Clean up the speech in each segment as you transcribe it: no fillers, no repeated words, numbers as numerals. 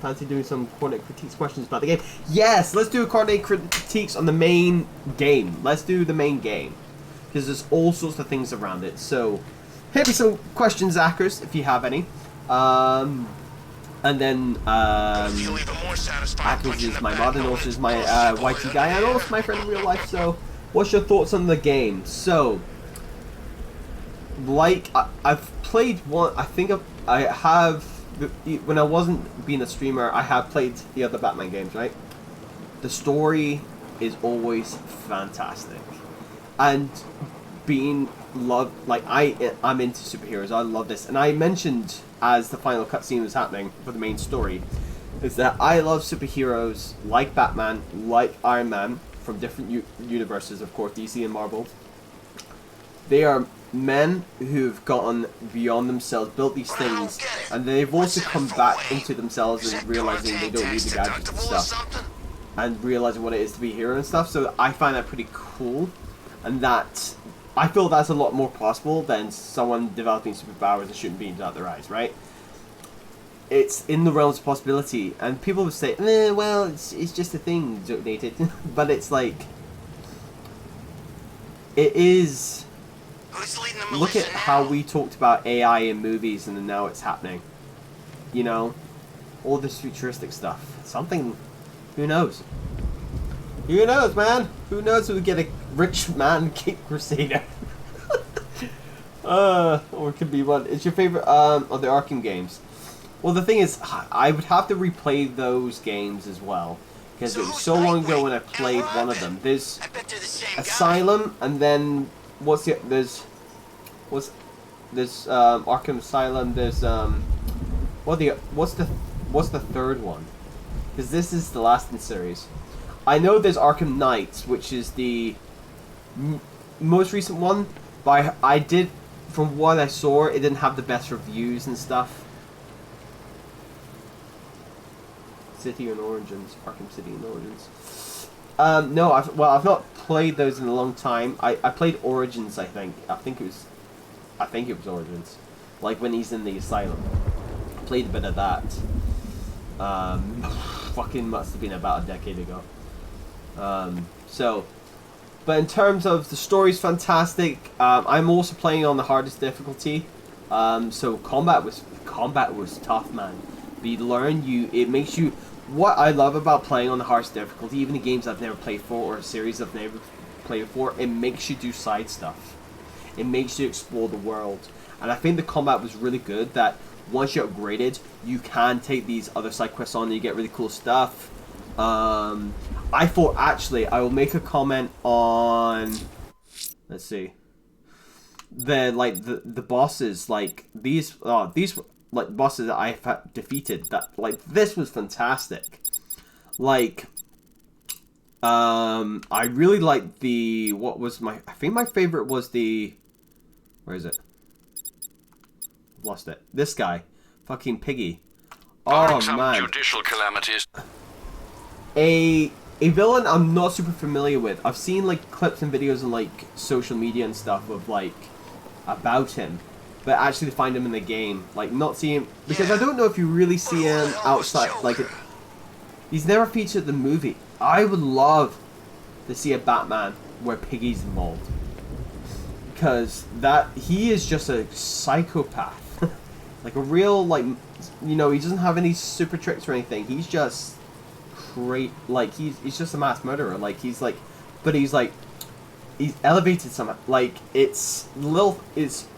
Fancy doing some CORNET critiques questions about the game? Yes, let's do a CORNET critiques on the main game. Let's do the main game. Because there's all sorts of things around it. So, hit me some questions, Zackers, if you have any. And then, Ackles is my mod, and also is my YT guy, and also my friend in real life. So, what's your thoughts on the game? So, like, I've played one, I have, when I wasn't being a streamer, I have played the other Batman games, right? The story is always fantastic. And being loved, like, I'm into superheroes, I love this. And I mentioned, as the final cutscene was happening for the main story, is that I love superheroes like Batman, like Iron Man, from different universes, of course, DC and Marvel. They are men who've gotten beyond themselves, built these things, and they've also come back into themselves and realizing they don't need the gadgets and stuff, and realizing what it is to be a hero and stuff. So I find that pretty cool, and that I feel that's a lot more possible than someone developing superpowers and shooting beams out their eyes, right? It's in the realms of possibility, and people would say, well, it's just a thing, dated. But it's like, it is. Look at how we talked about AI in movies, and then now it's happening. You know, all this futuristic stuff. Something, who knows? Who knows, man? Who knows if we get a rich man Cape Crusader? Or it could be one. It's your favorite of the Arkham games. Well, the thing is, I would have to replay those games as well, because it was so long ago when I played one of them. There's Asylum, and then what's there's Arkham Asylum. There's what's the third one? Because this is the last in the series. I know there's Arkham Knights, which is the most recent one, but I did, from what I saw, it didn't have the best reviews and stuff. City and Origins, Arkham City and Origins. No, I've not played those in a long time. I played Origins, I think. I think it was Origins. Like when he's in the asylum. Played a bit of that. Fucking must have been about a decade ago. But in terms of the story's fantastic. I'm also playing on the hardest difficulty. So combat was tough, man. It makes you. What I love about playing on the hardest difficulty, even the games I've never played for or a series I've never played before, it makes you do side stuff. It makes you explore the world. And I think the combat was really good, that once you're upgraded, you can take these other side quests on and you get really cool stuff. I thought, actually, I will make a comment on, let's see, the bosses, like these like bosses that I've defeated, that like this was fantastic. Like I really liked the I think my favorite was the, where is it? Lost it. This guy. Fucking Piggy. Oh man. Judicial calamities. A villain I'm not super familiar with. I've seen like clips and videos on like social media and stuff of like about him. But actually find him in the game, like not see him, because I don't know if you really see him outside. Like, he's never featured in the movie. I would love to see a Batman where Piggy's involved, because he is just a psychopath, like a real, like, you know, he doesn't have any super tricks or anything. He's just great. Like he's just a mass murderer. Like he's elevated somehow. Like it's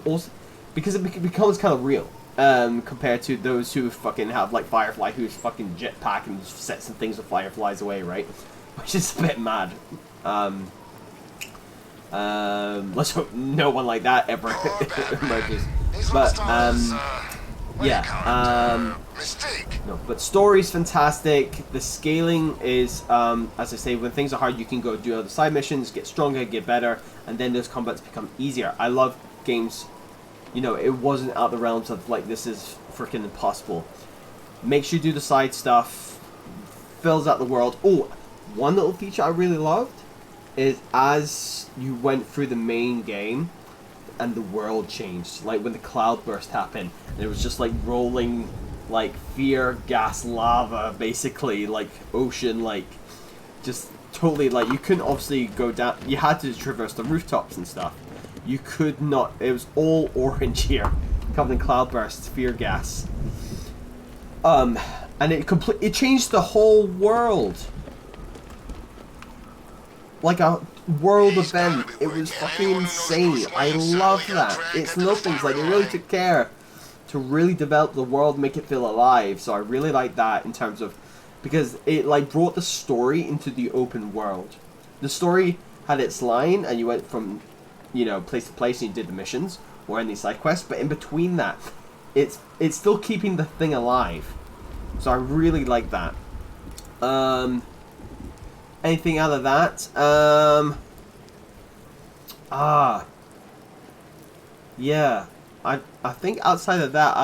also. Because it becomes kind of real, compared to those who fucking have, like, Firefly, who's fucking jetpack and sets some things with fireflies away, right? Which is a bit mad. Let's hope no one like that ever emerges. But, yeah, no, but story's fantastic. The scaling is, as I say, when things are hard, you can go do other side missions, get stronger, get better, and then those combats become easier. I love games. You know, it wasn't out the realms of, like, this is freaking impossible. Makes you do the side stuff, fills out the world. Oh, one little feature I really loved is as you went through the main game and the world changed. Like when the cloud burst happened, and it was just like rolling like fear, gas, lava, basically, like ocean, like just totally like you couldn't obviously go down. You had to traverse the rooftops and stuff. You could not. It was all orange here, covered in cloudbursts, fear gas. And it changed the whole world. Like a world event. It was fucking insane. I love that. It's little things like it really took care to really develop the world, make it feel alive. So I really like that in terms of, because it like brought the story into the open world. The story had its line, and you went from, you know, place to place, and you did the missions or any side quests. But in between that, it's still keeping the thing alive. So I really like that. Anything out of that? Yeah. I think outside of that,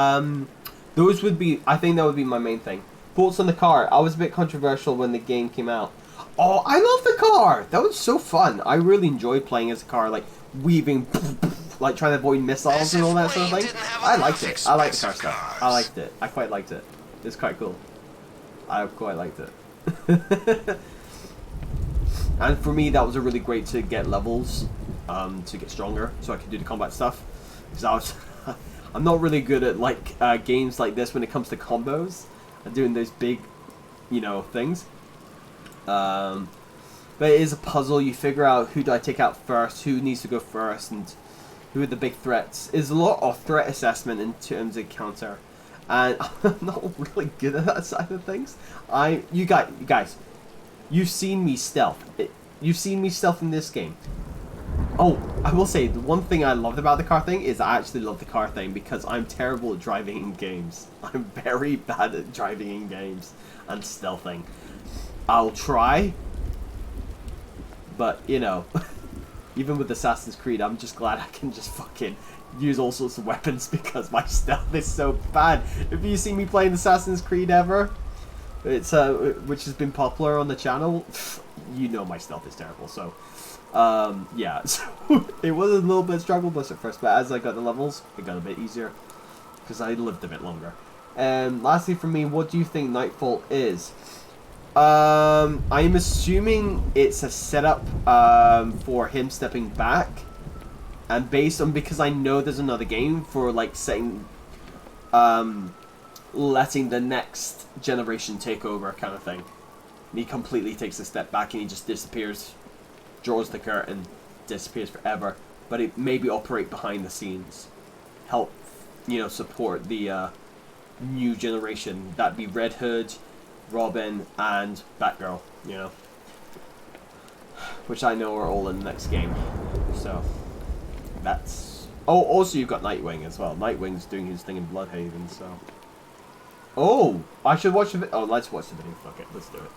those would be, I think that would be my main thing. Thoughts on the car. I was a bit controversial when the game came out. Oh, I love the car! That was so fun. I really enjoyed playing as a car, like weaving, like trying to avoid missiles and all that sort of thing. I liked it. I liked the car stuff. I liked it. I quite liked it. It's quite cool. I quite liked it. And for me, that was a really great to get levels, to get stronger, so I could do the combat stuff. Because I'm not really good at like games like this when it comes to combos and doing those big, you know, things. But it is a puzzle. You figure out who do I take out first, who needs to go first, and who are the big threats. There's a lot of threat assessment in terms of counter, and I'm not really good at that side of things. You guys, you've seen me stealth. You've seen me stealth in this game. Oh, I will say, the one thing I loved about the car thing is I actually love the car thing because I'm terrible at driving in games. I'm very bad at driving in games and stealthing. I'll try, but, you know, even with Assassin's Creed, I'm just glad I can just fucking use all sorts of weapons because my stealth is so bad. If you see me playing Assassin's Creed ever, it's which has been popular on the channel, you know my stealth is terrible, so yeah, so it was a little bit struggle bus at first, but as I got the levels, it got a bit easier because I lived a bit longer. And lastly for me, what do you think Nightfall is? I'm assuming it's a setup for him stepping back, and based on, because I know there's another game for like setting letting the next generation take over kind of thing. And he completely takes a step back and he just disappears, draws the curtain, disappears forever. But it maybe operate behind the scenes, help, you know, support the new generation. That'd be Red Hood, Robin, and Batgirl, you know, which I know are all in the next game. So that's. Oh, also you've got Nightwing as well. Nightwing's doing his thing in Bloodhaven, so. Oh, I should watch the video. Oh, let's watch the video. Fuck it, let's do it.